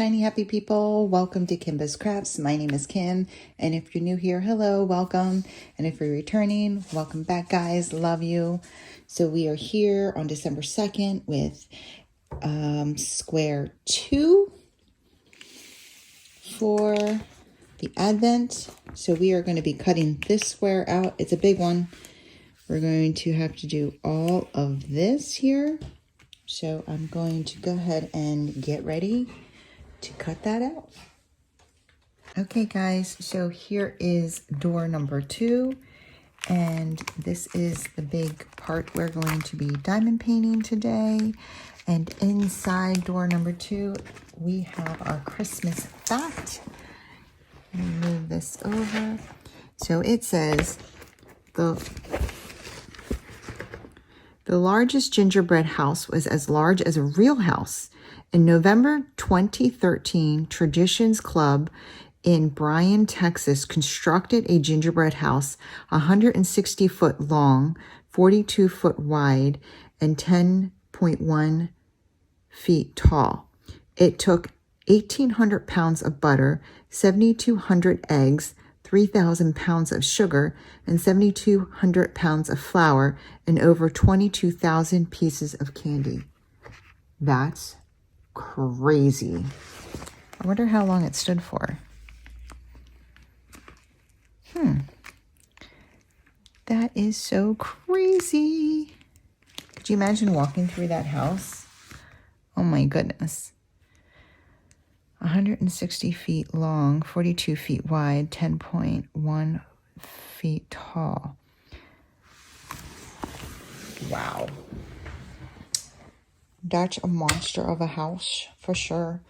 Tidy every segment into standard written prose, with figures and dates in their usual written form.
shiny, happy people. Welcome to Kimbaskrafts. My name is Kim, and if you're new here, hello, welcome. And if you're returning, welcome back, guys. Love you. So we are here on December 2nd with square 2 for the Advent. So we are going to be cutting this square out. It's a big one. We're going to have to do all of this here. So I'm going to go ahead and get ready to cut that out. Okay, guys, so here is door number 2. And this is the big part we're going to be diamond painting today. And inside door number 2, we have our Christmas fact. Let me move this over. So it says, the largest gingerbread house was as large as a real house. In November 2013, Traditions Club in Bryan, Texas, constructed a gingerbread house 160 foot long, 42 foot wide, and 10.1 feet tall. It took 1,800 pounds of butter, 7,200 eggs, 3,000 pounds of sugar, and 7,200 pounds of flour, and over 22,000 pieces of candy. That's crazy. I wonder how long it stood for. That is so crazy. Could you imagine walking through that house? Oh my goodness. 160 feet long, 42 feet wide, 10.1 feet tall. Wow. That's a monster of a house for sure.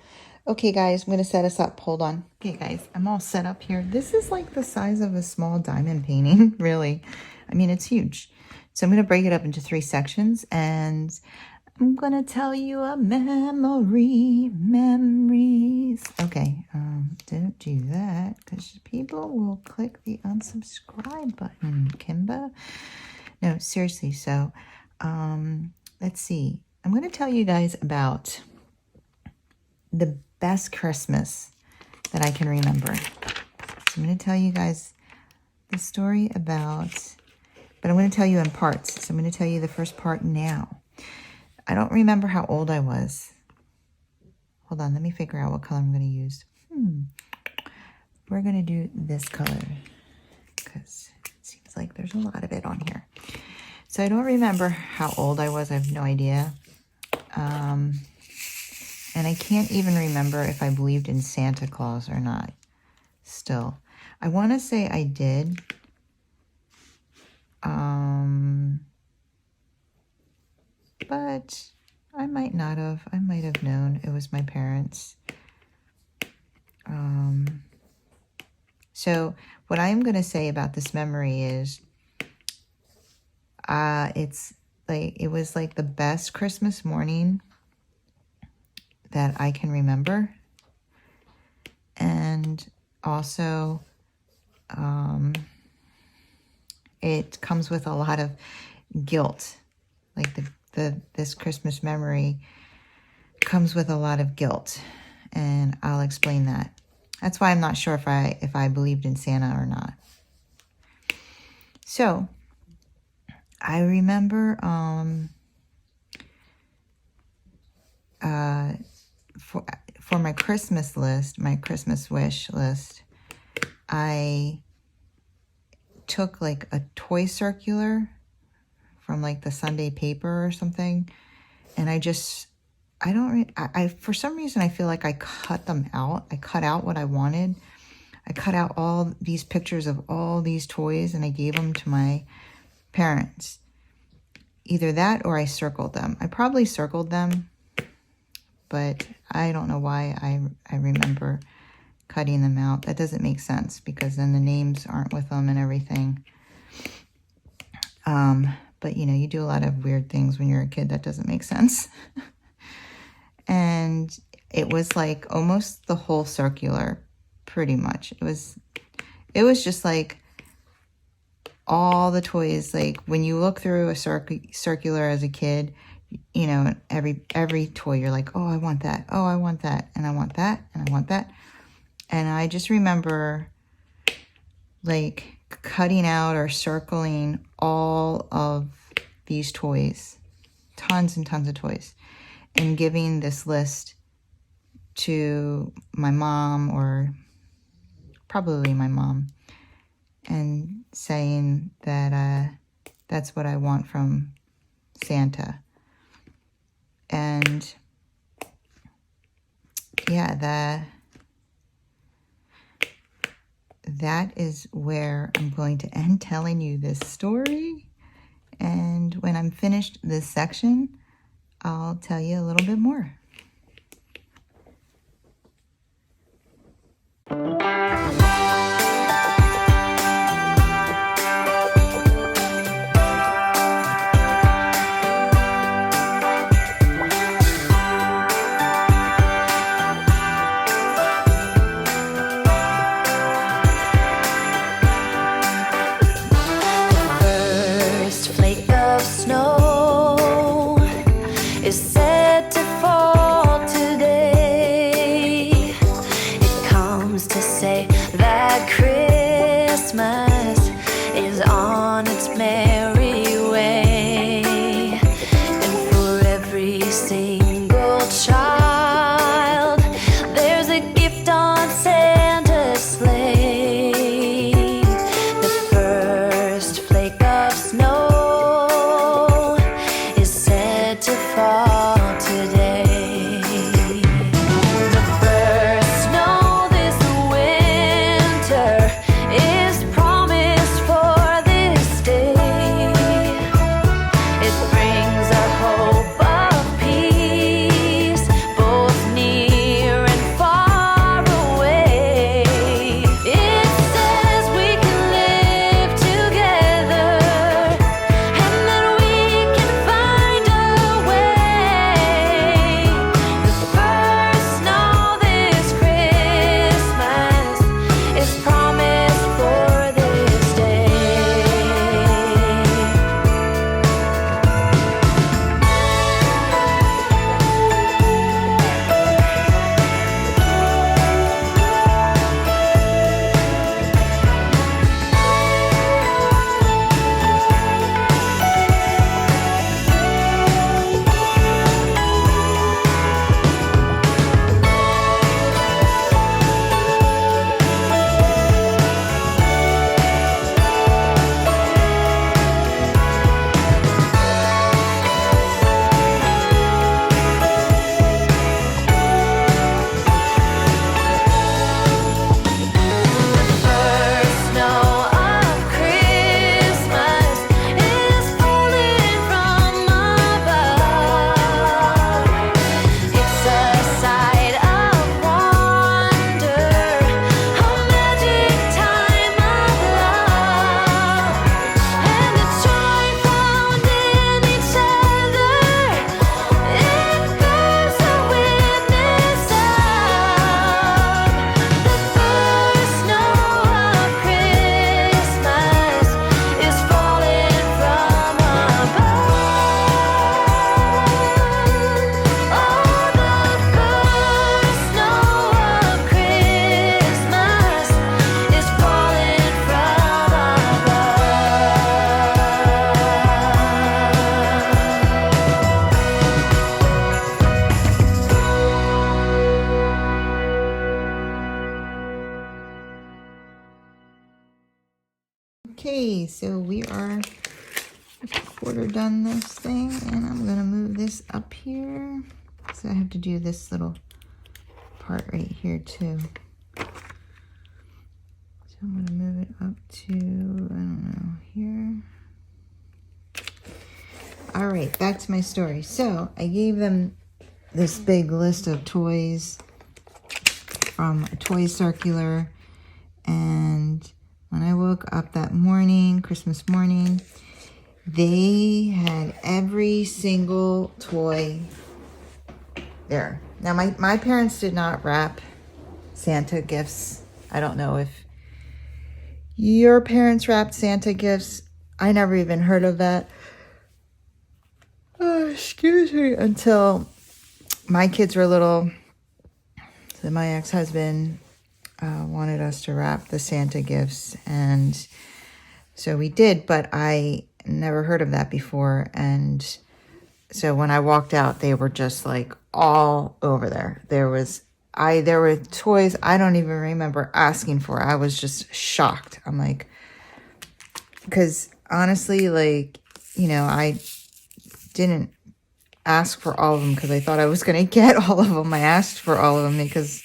Okay, guys, I'm going to set us up. Hold on. Okay, guys, I'm all set up here. This is like the size of a small diamond painting, really. I mean, it's huge. So I'm going to break it up into 3 sections, and I'm going to tell you a memories. Okay, don't do that because people will click the unsubscribe button, Kimba. No, seriously. So, let's see. I'm going to tell you guys about the best Christmas that I can remember. So I'm going to tell you guys the story about, but I'm going to tell you in parts. So I'm going to tell you the first part now. I don't remember how old I was. Hold on, let me figure out what color I'm going to use. We're going to do this color because it seems like there's a lot of it on here. So I don't remember how old I was. I have no idea. And I can't even remember if I believed in Santa Claus or not. Still, I want to say I did. But I might not have. I might have known it was my parents. So what I'm going to say about this memory is, it's like, it was like the best Christmas morning that I can remember. And also, it comes with a lot of guilt. Like this Christmas memory comes with a lot of guilt, and I'll explain that. That's why I'm not sure if I believed in Santa or not. So I remember for my Christmas list, my Christmas wish list, I took like a toy circular from like the Sunday paper or something, and I for some reason I feel like I cut them out. I cut out what I wanted. I cut out all these pictures of all these toys, and I gave them to my parents. Either that or I circled them. I probably circled them, but I don't know why I remember cutting them out. That doesn't make sense because then the names aren't with them and everything. But you know, you do a lot of weird things when you're a kid. That doesn't make sense. And it was like almost the whole circular, pretty much. It was just like all the toys. Like when you look through a circular as a kid, you know, every toy, you're like, oh, I want that. Oh, I want that. And I want that. And I want that. And I just remember like cutting out or circling all of these toys, tons and tons of toys, and giving this list to my mom, or probably my mom, and saying that that's what I want from Santa. And yeah, that is where I'm going to end telling you this story. And when I'm finished this section, I'll tell you a little bit more. Okay, so we are a quarter done this thing, and I'm gonna move this up here. So I have to do this little part right here too. So I'm gonna move it up to, I don't know, here. All right, back to my story. So I gave them this big list of toys from a toy circular, and when I woke up that morning, Christmas morning, they had every single toy there. Now, my parents did not wrap Santa gifts. I don't know if your parents wrapped Santa gifts. I never even heard of that. Oh, excuse me, until my kids were little. So my ex-husband wanted us to wrap the Santa gifts, and so we did, but I never heard of that before. And so when I walked out, they were just like all over there. There were toys I don't even remember asking for. I was just shocked. I'm like, because honestly, like, you know, I didn't ask for all of them because I thought I was going to get all of them. I asked for all of them because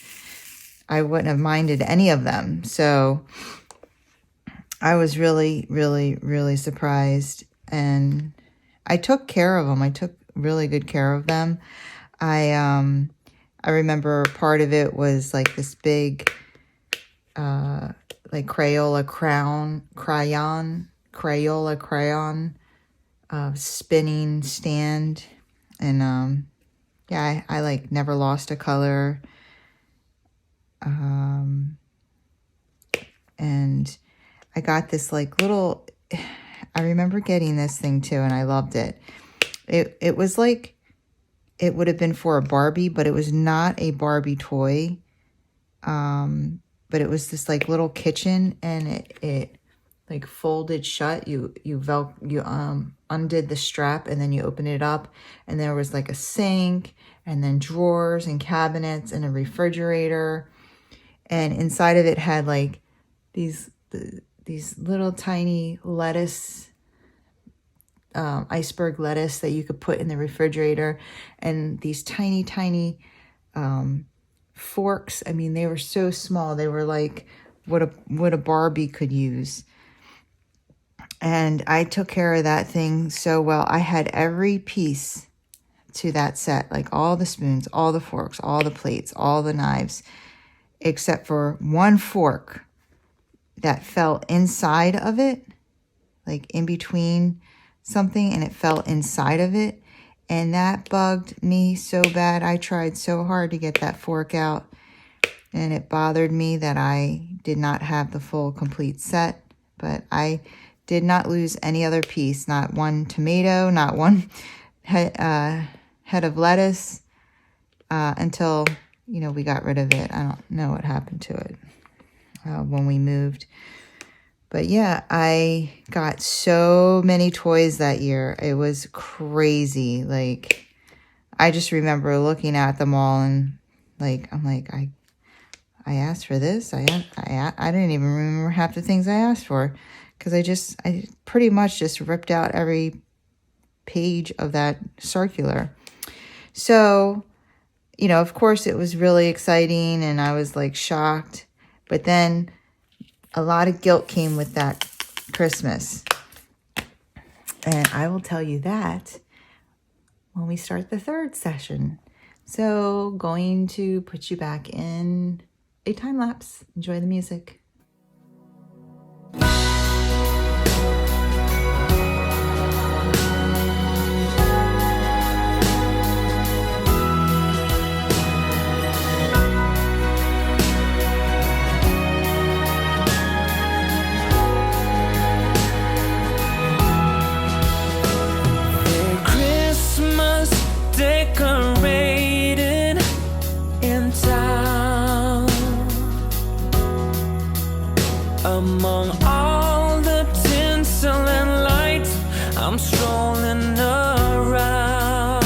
I wouldn't have minded any of them. So I was really, really, really surprised. And I took care of them. I took really good care of them. I remember part of it was like this big, like Crayola crayon, spinning stand. And, yeah, I like never lost a color. And I got this like little, I remember getting this thing too, and I loved it. It was like, it would have been for a Barbie, but it was not a Barbie toy. But it was this like little kitchen, and it like folded shut. You undid the strap, and then you open it up, and there was like a sink, and then drawers and cabinets and a refrigerator, and inside of it had like these little tiny lettuce, iceberg lettuce that you could put in the refrigerator, and these tiny forks. I mean, they were so small. They were like what a Barbie could use. And I took care of that thing so well. I had every piece to that set, like all the spoons, all the forks, all the plates, all the knives, except for one fork that fell inside of it, like in between something, and it fell inside of it. And that bugged me so bad. I tried so hard to get that fork out, and it bothered me that I did not have the full complete set. But I did not lose any other piece, not one tomato, not one head of lettuce, until, you know, we got rid of it. I don't know what happened to it when we moved. But yeah, I got so many toys that year. It was crazy. Like, I just remember looking at them all, and like, I'm like, I asked for this. I didn't even remember half the things I asked for, because I pretty much just ripped out every page of that circular. So, you know, of course it was really exciting, and I was like shocked, but then a lot of guilt came with that Christmas. And I will tell you that when we start the third session. So, going to put you back in a time lapse. Enjoy the music. Decorated in town, among all the tinsel and lights, I'm strolling around,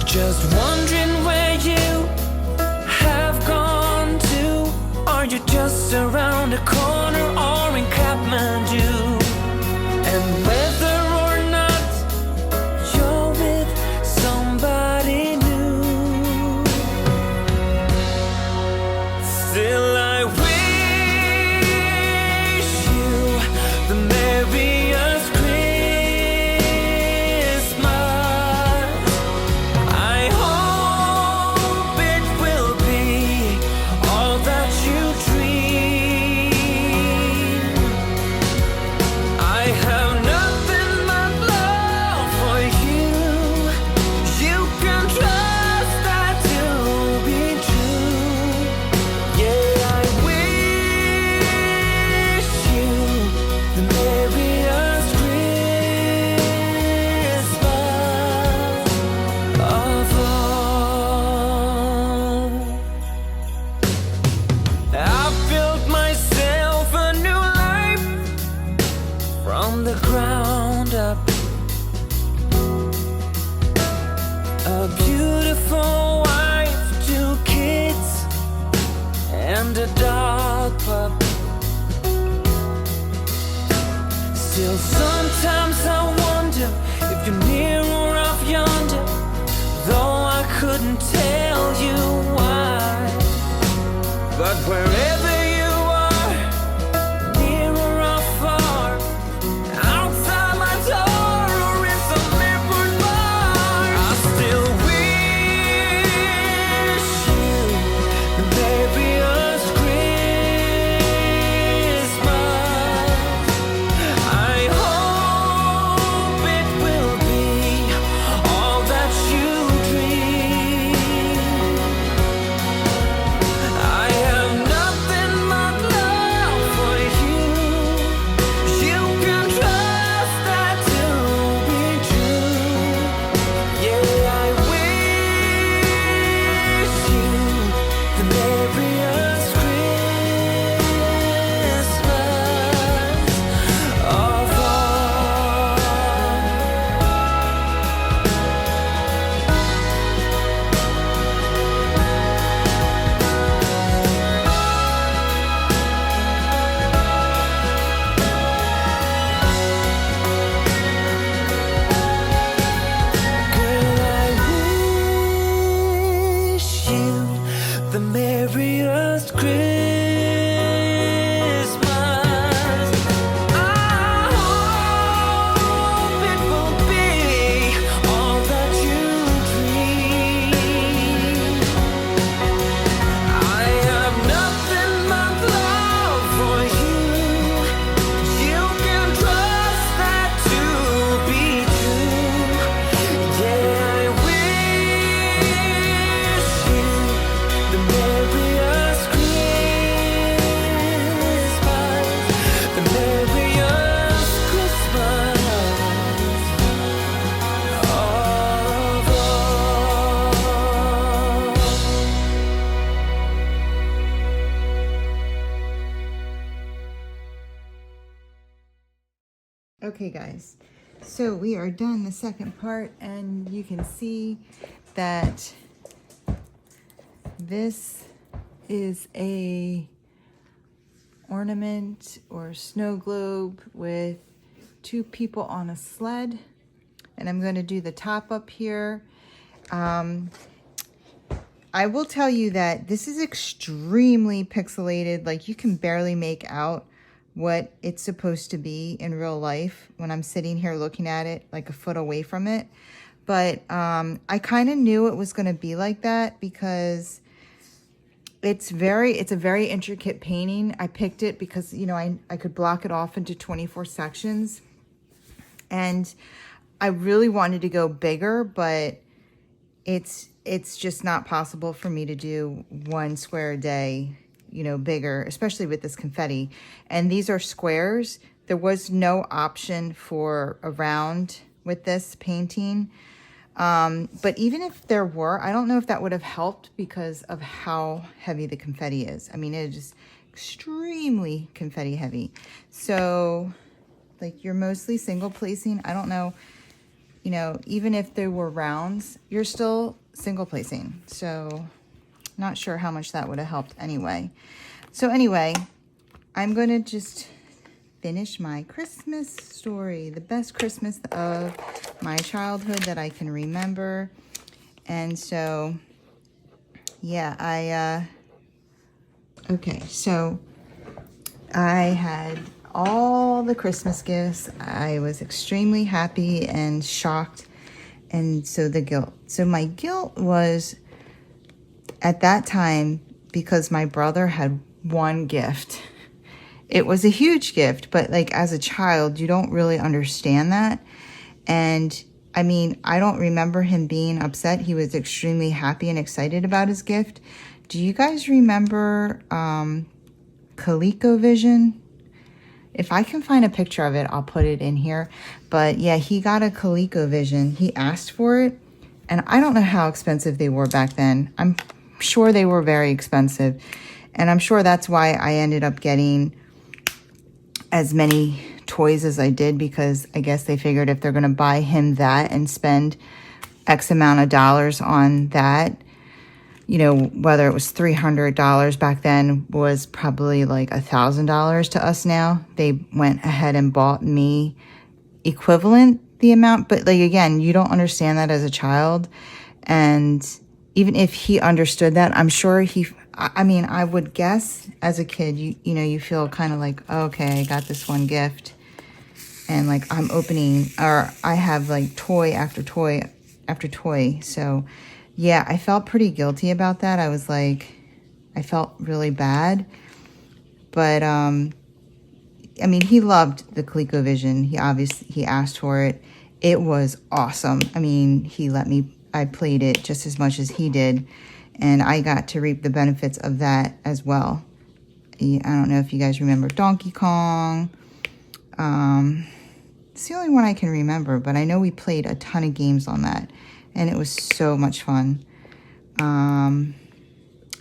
just wondering where you have gone to. Are you just around the corner or in Kathmandu? And whether somebody new, still I wish you the merriest Christmas. I hope it will be all that you dream. the ground up. A beautiful wife, 2 kids, and a dog pup. Still sometimes I wonder if you're near or off yonder, though I couldn't tell you why. But wherever you are, near or far, outside my door or in some airport bar, I still wish you the merriest Christmas. I hope it will be all that you dream. I have nothing but love for you. You can trust that to be true. Yeah, I wish you the merriest Christmas of all. Girl, I wish you the merriest Christmas. I hope it will be all that you dream. I have nothing but love for you. You can trust that to be true. Yeah, I wish you the merriest Christmas, the merriest Christmas of all. Okay, guys, so we are done the second part, and you can see that this is a ornament or snow globe with 2 people on a sled, and I'm going to do the top up here. I will tell you that this is extremely pixelated. Like, you can barely make out what it's supposed to be in real life when I'm sitting here looking at it like a foot away from it. But I kind of knew it was going to be like that because it's a very intricate painting. I picked it because, you know, I could block it off into 24 sections. And I really wanted to go bigger, but it's just not possible for me to do 1 square a day, you know, bigger, especially with this confetti. And these are squares. There was no option for a round with this painting. But even if there were, I don't know if that would have helped because of how heavy the confetti is. I mean, it is just extremely confetti heavy. So, like, you're mostly single placing. I don't know, you know, even if there were rounds, you're still single placing. So, not sure how much that would have helped anyway. So anyway, I'm going to just finish my Christmas story, the best Christmas of my childhood that I can remember. And so, yeah, okay, so I had all the Christmas gifts. I was extremely happy and shocked. And so the guilt. So my guilt was at that time because my brother had 1 gift. It was a huge gift, but like as a child, you don't really understand that. And I mean, I don't remember him being upset. He was extremely happy and excited about his gift. Do you guys remember ColecoVision? If I can find a picture of it, I'll put it in here. But yeah, he got a ColecoVision. He asked for it. And I don't know how expensive they were back then. I'm sure they were very expensive. And I'm sure that's why I ended up getting as many toys as I did, because I guess they figured if they're going to buy him that and spend X amount of dollars on that, you know, whether it was $300 back then was probably like $1,000 to us now. They went ahead and bought me equivalent the amount, but like, again, you don't understand that as a child. And even if he understood that, I'm sure I mean, I would guess as a kid, you know, you feel kind of like, oh, okay, I got this one gift and like I'm opening, or I have like toy after toy after toy. So yeah, I felt pretty guilty about that. I was like, I felt really bad. But I mean, he loved the ColecoVision. He asked for it. It was awesome. I mean, I played it just as much as he did, and I got to reap the benefits of that as well. I don't know if you guys remember Donkey Kong. It's the only one I can remember, but I know we played a ton of games on that, and it was so much fun. And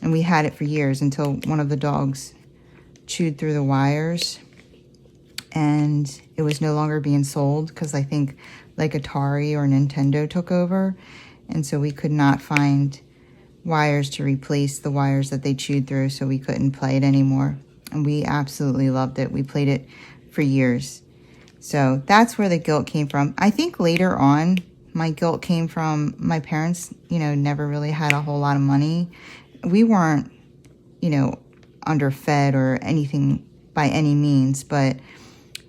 we had it for years until one of the dogs chewed through the wires, and it was no longer being sold because I think like Atari or Nintendo took over, and so we could not find wires to replace the wires that they chewed through, so we couldn't play it anymore. And we absolutely loved it. We played it for years. So that's where the guilt came from. I think later on, my guilt came from my parents, you know, never really had a whole lot of money. We weren't, you know, underfed or anything by any means, but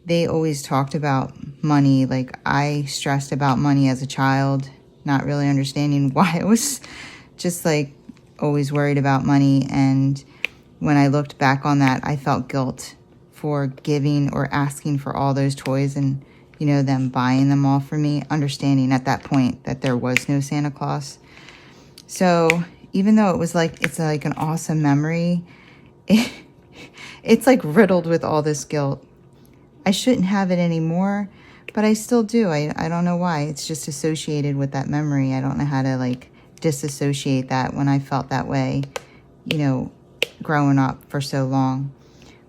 they always talked about money. Like, I stressed about money as a child, not really understanding why. I was just like always worried about money. And when I looked back on that, I felt guilt for giving or asking for all those toys and, you know, them buying them all for me, understanding at that point that there was no Santa Claus. So even though it's like an awesome memory, it's like riddled with all this guilt. I shouldn't have it anymore, but I still do. I don't know why. It's just associated with that memory. I don't know how to like disassociate that when I felt that way, you know, growing up for so long.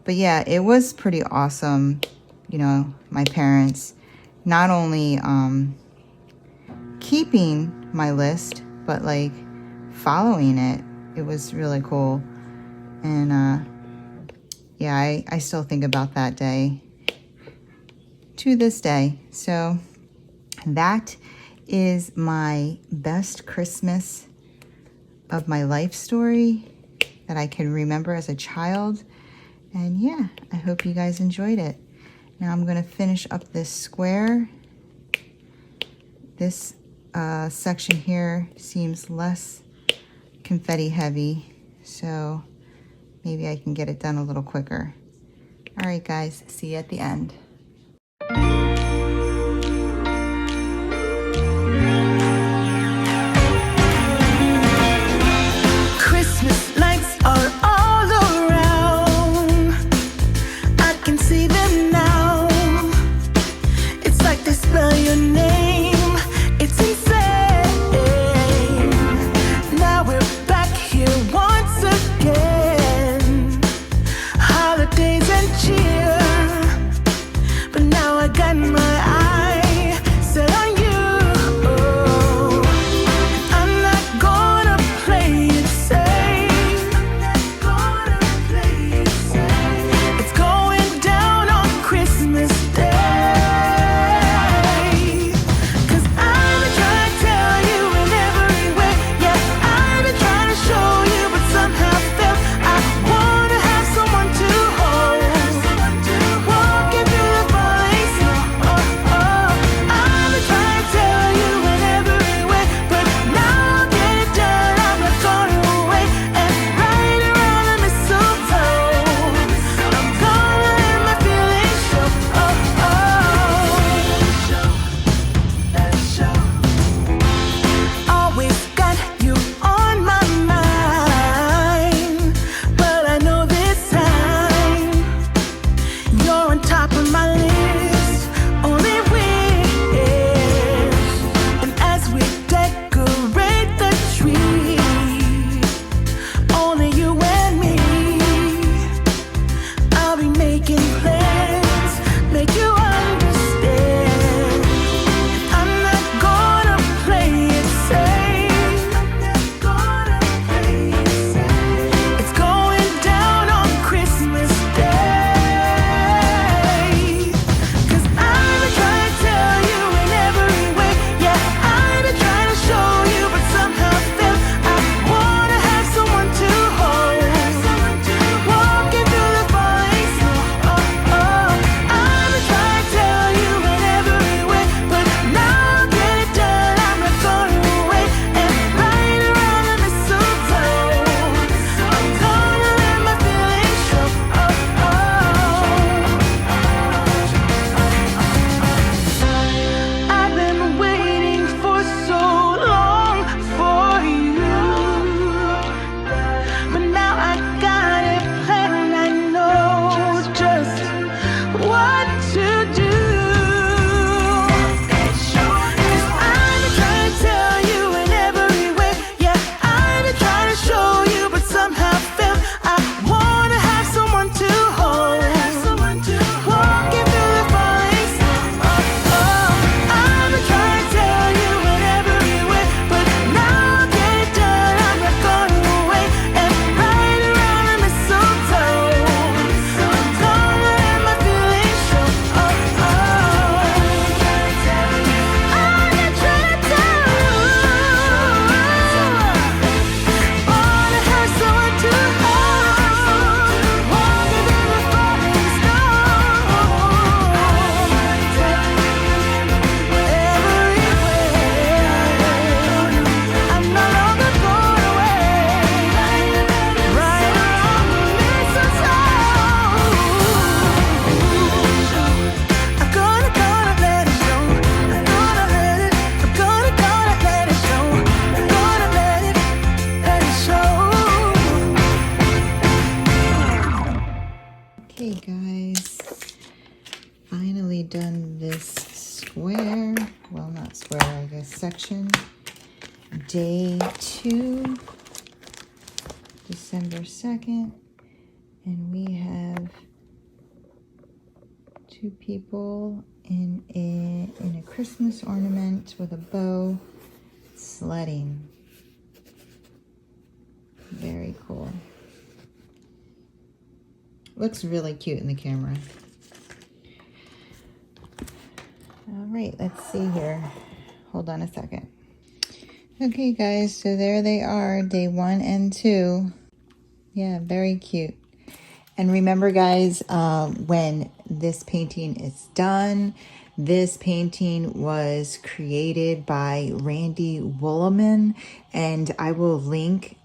But yeah, it was pretty awesome. You know, my parents not only keeping my list, but like following it. It was really cool. And yeah, I still think about that day to this day. So that is my best Christmas of my life story that I can remember as a child. And yeah, I hope you guys enjoyed it. Now I'm going to finish up this square. This section here seems less confetti heavy, so maybe I can get it done a little quicker. All right, guys, see you at the end. Christmas lights are all around. I can see them now. It's like they spell your name. It's insane. Now we're back here once again. Holidays and cheer. But now I got my eye set on you. I'm not gonna play it safe. It's going down on Christmas Day. 'Cause I've been trying to tell you in every way. Yeah, I've been trying to show you, but somehow failed. I wanna have someone to hold. Okay, guys, finally done this square. Well, not square, I guess, section. Day 2, December 2nd. And we have 2 people in a Christmas ornament with a bow sledding. Very cool. Looks really cute in the camera. All right, let's see here. Hold on a second. Okay, guys, so there they are, day 1 and 2. Yeah, very cute. And remember, guys, when this painting is done, this painting was created by Randy Wollenmann, and I will link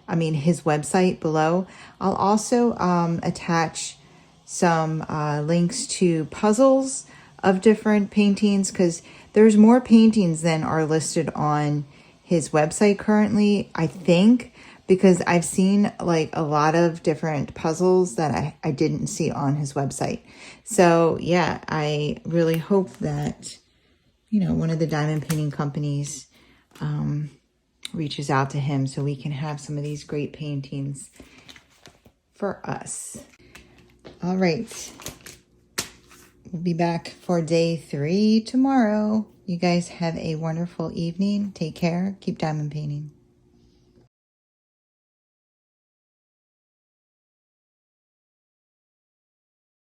his website below. I'll also attach some links to puzzles of different paintings, because there's more paintings than are listed on his website currently, I think, because I've seen like a lot of different puzzles that I didn't see on his website. So yeah, I really hope that, one of the diamond painting companies reaches out to him so we can have some of these great paintings for us. All right. We'll be back for day 3 tomorrow. You guys have a wonderful evening. Take care. Keep diamond painting.